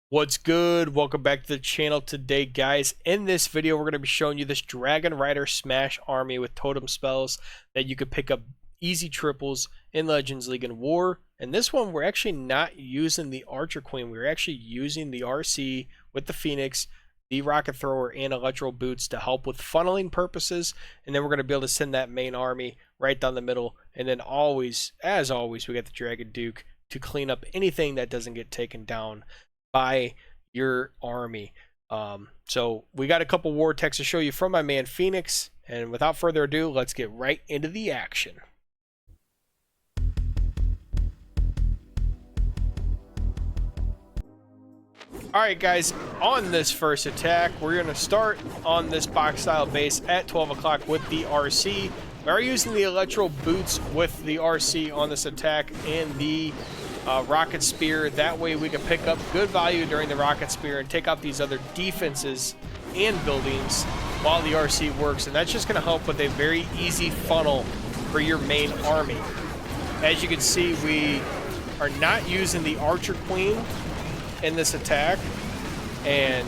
What's good? Welcome back to the channel today, guys. In this video, we're going to be showing you this Dragon Rider Smash army with totem spells that you could pick up easy triples in Legends League and War. And this one, we're actually not using the Archer Queen. We're actually using the RC with the Phoenix, the Rocket Thrower, and Electro Boots to help with funneling purposes. And then we're going to be able to send that main army right down the middle. And then always, as always, we got the Dragon Duke to clean up anything that doesn't get taken down by your army. So we got a couple war techs to show you from my man Phoenix, and without further ado, let's get right into the action. Alright guys, on this first attack, we're going to start on this box style base at 12 o'clock with the RC. We are using the Electro Boots with the RC on this attack and the Rocket Spear. That way we can pick up good value during the Rocket Spear and take out these other defenses and buildings while the RC works. And that's just going to help with a very easy funnel for your main army. As you can see, we are not using the Archer Queen in this attack, and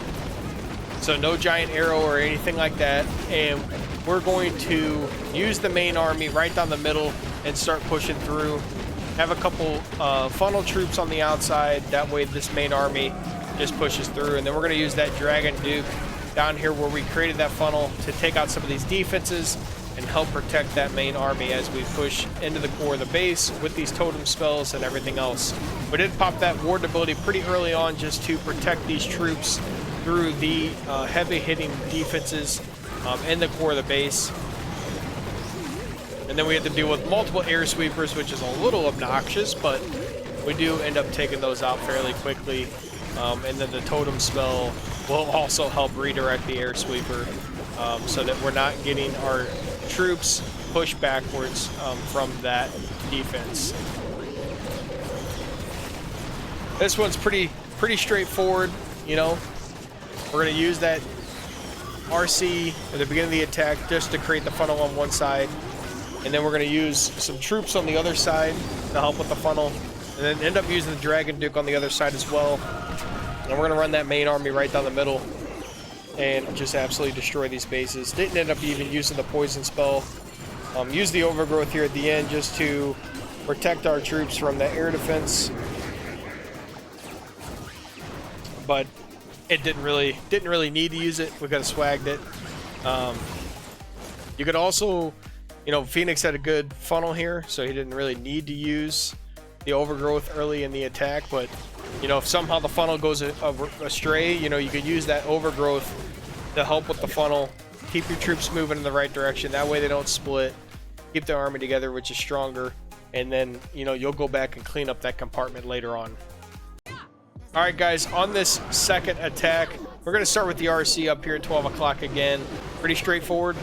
so no giant arrow or anything like that, and we're going to use the main army right down the middle and start pushing through. Have a couple funnel troops on the outside, that way this main army just pushes through. And then we're going to use that Dragon Duke down here where we created that funnel to take out some of these defenses and help protect that main army as we push into the core of the base with these totem spells and everything else. We did pop that ward ability pretty early on just to protect these troops through the heavy hitting defenses in the core of the base. And then we have to deal with multiple air sweepers, which is a little obnoxious, but we do end up taking those out fairly quickly. And then the totem spell will also help redirect the air sweeper so that we're not getting our troops pushed backwards from that defense. This one's pretty straightforward, you know. We're going to use that RC at the beginning of the attack just to create the funnel on one side. And then we're going to use some troops on the other side to help with the funnel. And then end up using the Dragon Duke on the other side as well. And we're going to run that main army right down the middle and just absolutely destroy these bases. Didn't end up even using the poison spell. Use the overgrowth here at the end just to protect our troops from the air defense. But it didn't really need to use it. We could have swagged it. You could also, you know, Phoenix had a good funnel here, so he didn't really need to use the overgrowth early in the attack. But, you know, if somehow the funnel goes astray, you know, you could use that overgrowth to help with the funnel. Keep your troops moving in the right direction. That way they don't split. Keep the army together, which is stronger. And then, you know, you'll go back and clean up that compartment later on. Alright guys, on this second attack, we're going to start with the RC up here at 12 o'clock again. Pretty straightforward.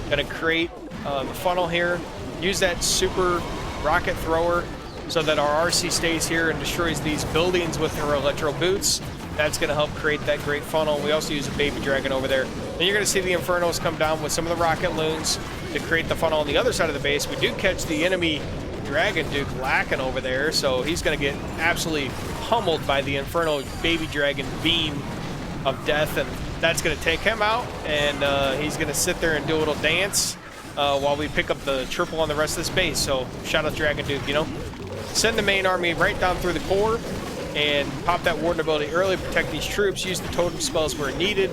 Going to create the funnel here. Use that super rocket thrower so that our RC stays here and destroys these buildings with her Electro Boots. That's going to help create that great funnel. We also use a baby dragon over there. Then you're going to see the Infernos come down with some of the rocket loons to create the funnel on the other side of the base. We do catch the enemy Dragon Duke lacking over there, so he's going to get absolutely pummeled by the Inferno baby dragon beam of death, and that's going to take him out, and he's going to sit there and do a little dance while we pick up the triple on the rest of this base. So shout out Dragon Duke, you know. Send the main army right down through the core and pop that warden ability early, protect these troops, use the totem spells where needed,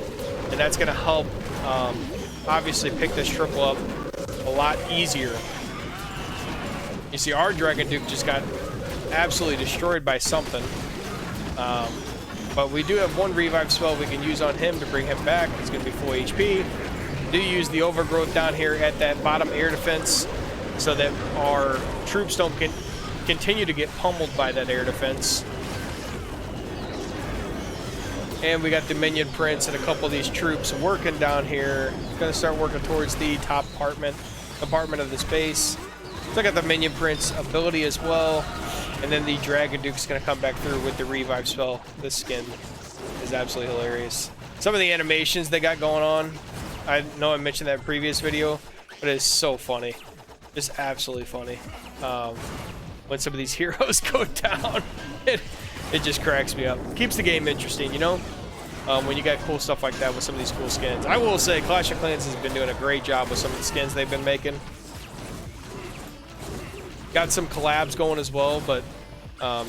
and that's going to help obviously pick this triple up a lot easier. You see our Dragon Duke just got absolutely destroyed by something, but we do have one revive spell we can use on him to bring him back. He's going to be full HP. We do use the overgrowth down here at that bottom air defense so that our troops don't continue to get pummeled by that air defense. And we got the Minion Prince and a couple of these troops working down here. Going to start working towards the top compartment of this base. Look at the Minion Prince ability as well. And then the Dragon Duke's going to come back through with the revive spell. This skin is absolutely hilarious. Some of the animations they got going on, I know I mentioned that in a previous video, but it's so funny. Just absolutely funny. When some of these heroes go down. It just cracks me up. Keeps the game interesting, you know? When you got cool stuff like that with some of these cool skins. I will say Clash of Clans has been doing a great job with some of the skins they've been making. Got some collabs going as well, but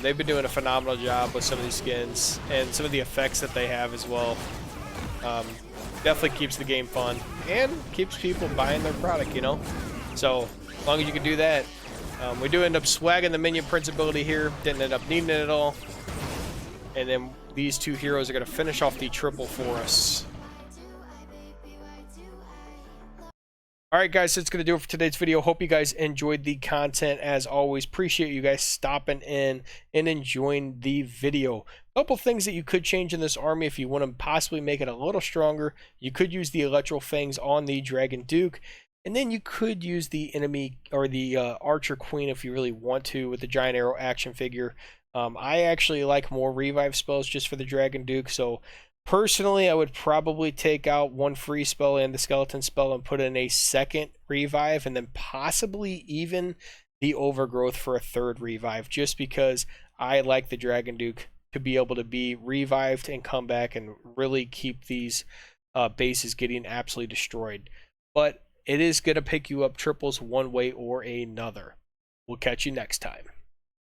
they've been doing a phenomenal job with some of these skins and some of the effects that they have as well. Definitely keeps the game fun and keeps people buying their product, you know? So, as long as you can do that. We do end up swagging the minion prince ability here. Didn't end up needing it at all. And then these two heroes are going to finish off the triple for us. Alright guys, so that's going to do it for today's video. Hope you guys enjoyed the content. As always, appreciate you guys stopping in and enjoying the video. A couple things that you could change in this army if you want to possibly make it a little stronger. You could use the Electro Fangs on the Dragon Duke. And then you could use the enemy or the Archer Queen if you really want to with the Giant Arrow action figure. I actually like more revive spells just for the Dragon Duke, so personally I would probably take out one free spell and the skeleton spell and put in a second revive, and then possibly even the overgrowth for a third revive, just because I like the Dragon Duke to be able to be revived and come back and really keep these bases getting absolutely destroyed. But it is going to pick you up triples one way or another. We'll catch you next time.